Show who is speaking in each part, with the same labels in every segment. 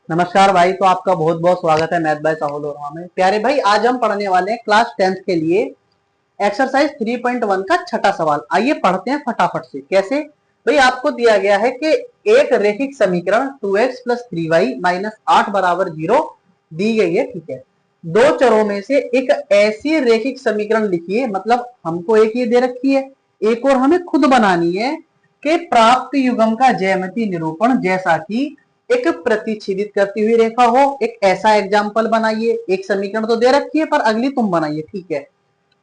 Speaker 1: नमस्कार भाई। तो आपका बहुत बहुत स्वागत है मैथ बाय साहुल वर्मा में। प्यारे भाई, आज हम पढ़ने वाले हैं क्लास 10th के लिए एक्सरसाइज 3.1 का छठा सवाल। आइए पढ़ते हैं फटाफट से। कैसे भाई, आपको दिया गया है कि एक रेखिक समीकरण 2x प्लस 3y माइनस 8 बराबर 0 दी गई है। ठीक है, दो चरों में से एक ऐसी रेखिक समीकरण लिखिए, मतलब हमको एक ये दे रखी है, एक और हमें खुद बनानी है कि प्राप्त युग्म का ज्यामितीय निरूपण जैसा कि एक प्रतिच्छेदित करती हुई रेखा हो। एक ऐसा एग्जाम्पल बनाइए। एक समीकरण तो दे रखी है पर अगली तुम बनाइए, ठीक है।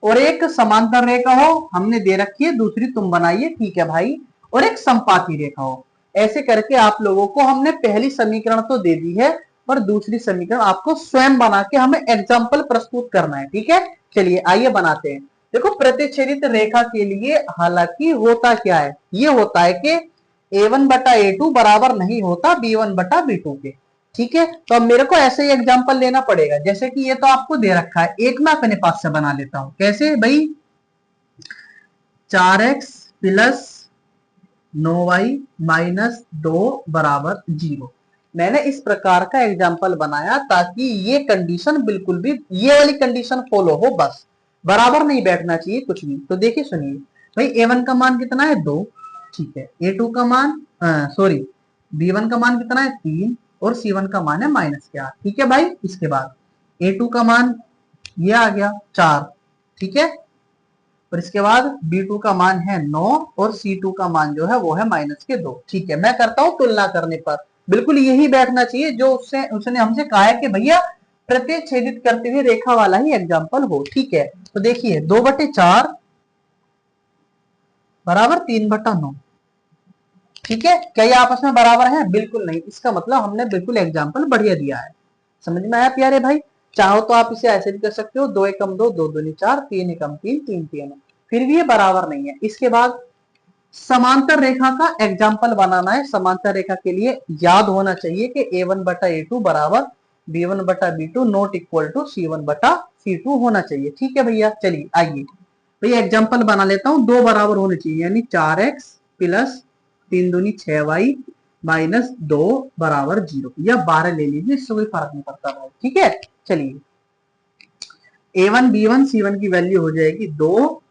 Speaker 1: और एक समांतर रेखा हो, हमने दे रखी है, दूसरी तुम बनाइए, ठीक है भाई। और एक संपाती रेखा हो। ऐसे करके आप लोगों को हमने पहली समीकरण तो दे दी है, पर दूसरी समीकरण आपको स्वयं बना के हमें एग्जाम्पल प्रस्तुत करना है, ठीक है। चलिए आइए बनाते हैं। देखो, प्रतिच्छेदित रेखा के लिए हालांकि होता क्या है, ये होता है कि a1 बटा a2 बराबर नहीं होता b1 बटा b2 के। ठीक है, तो अब मेरे को ऐसे ही एग्जांपल लेना पड़ेगा। जैसे कि ये तो आपको दे रखा है, एक मैं अपने पास से बना लेता हूं। कैसे भाई, 4x प्लस 9y माइनस 2 बराबर 0। मैंने इस प्रकार का एग्जाम्पल बनाया ताकि ये कंडीशन बिल्कुल भी, ये वाली कंडीशन फॉलो हो, बस बराबर नहीं बैठना चाहिए कुछ भी। तो देखिए सुनिए भाई, a1 का मान कितना है 2, ठीक है। a2 का मान, सॉरी, b1 का मान कितना है 3 और c1 का मान है -8, ठीक है भाई। इसके बाद a2 का मान ये आ गया 4, ठीक है। और इसके बाद B2 का मान है 9 और C2 का मान जो है वो है -2, ठीक है। मैं करता हूं तुलना करने पर बिल्कुल यही बैठना चाहिए जो उसने हमसे कहा है कि भैया प्रतिच्छेदित करते हुए रेखा वाला ही एग्जाम्पल हो, ठीक है। तो देखिए 2/4 बराबर 3/9, ठीक है। क्या ये आपस में बराबर है? बिल्कुल नहीं। इसका मतलब हमने बिल्कुल एग्जाम्पल बढ़िया दिया है। समझ में आया प्यारे भाई? चाहो तो आप इसे ऐसे भी कर सकते हो, 2 एकम 2, 2 दूनी 4, 3 एकम 3, 3 3, फिर भी ये बराबर नहीं है। इसके बाद समांतर रेखा का एग्जाम्पल बनाना है। समांतर रेखा के लिए याद होना चाहिए कि a1 बटा a2 बराबर b1 बटा b2 not equal to c1 बटा c2 होना चाहिए, ठीक है भैया। चलिए आइए भैया एग्जाम्पल बना लेता हूं। दो बराबर होने चाहिए, यानी 4x प्लस 3 दूनी 6y माइनस 2 बराबर 0, या 12 ले लीजिए, इससे कोई फर्क नहीं पड़ता भाई, ठीक है। चलिए a1 b1 c1 की वैल्यू हो जाएगी 2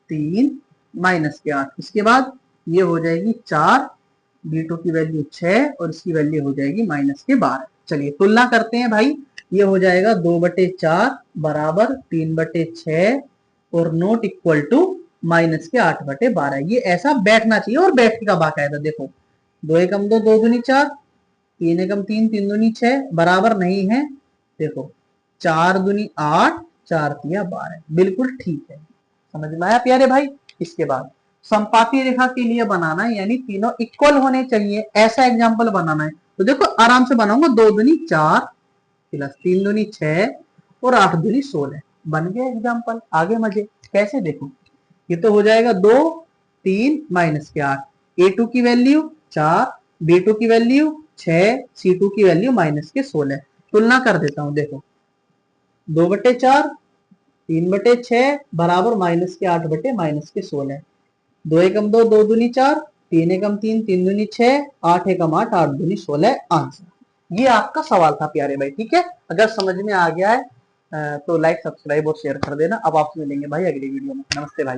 Speaker 1: 3 -8। इसके बाद ये हो जाएगी 4, b2 की वैल्यू 6 और इसकी वैल्यू हो जाएगी -12। चलिए तुलना करते हैं भाई। ये हो जाएगा 2/4 बराबर 3/6 और नॉट इक्वल टू -8/12। ये ऐसा बैठना चाहिए और बैठेगा बाकायदा। देखो 2 एकम 2, 2 दूनी 4, 3 एकम 3, 3 दूनी 6 बराबर नहीं है। देखो 4 दूनी 8, 4 तिया 12, बिल्कुल ठीक है। समझ में आया प्यारे भाई? इसके बाद संपाती रेखा के लिए बनाना है, यानी तीनों इक्वल होने चाहिए, ऐसा एग्जाम्पल बनाना है। तो देखो आराम से बनाऊंगा। 2 दूनी 4 प्लस 3 दूनी 6 और 8 दूनी 16, बन गया एग्जाम्पल। आगे मजे कैसे, देखो ये तो हो जाएगा 2 3 -8, a2 की वैल्यू 4, b2 की वैल्यू 6, c2 की वैल्यू -16। तुलना कर देता हूं। देखो 2/4 3/6 बराबर -8/-16। 2 एकम 2, 2 दूनी 4, 3 एकम 3, 3 दूनी 6, 8 एकम 8, 8 दूनी 16, आंसर। ये आपका सवाल था प्यारे भाई, ठीक है। अगर समझ में आ गया है तो लाइक सब्सक्राइब और शेयर कर देना। अब आपसे मिलेंगे भाई अगली वीडियो में। नमस्ते भाई।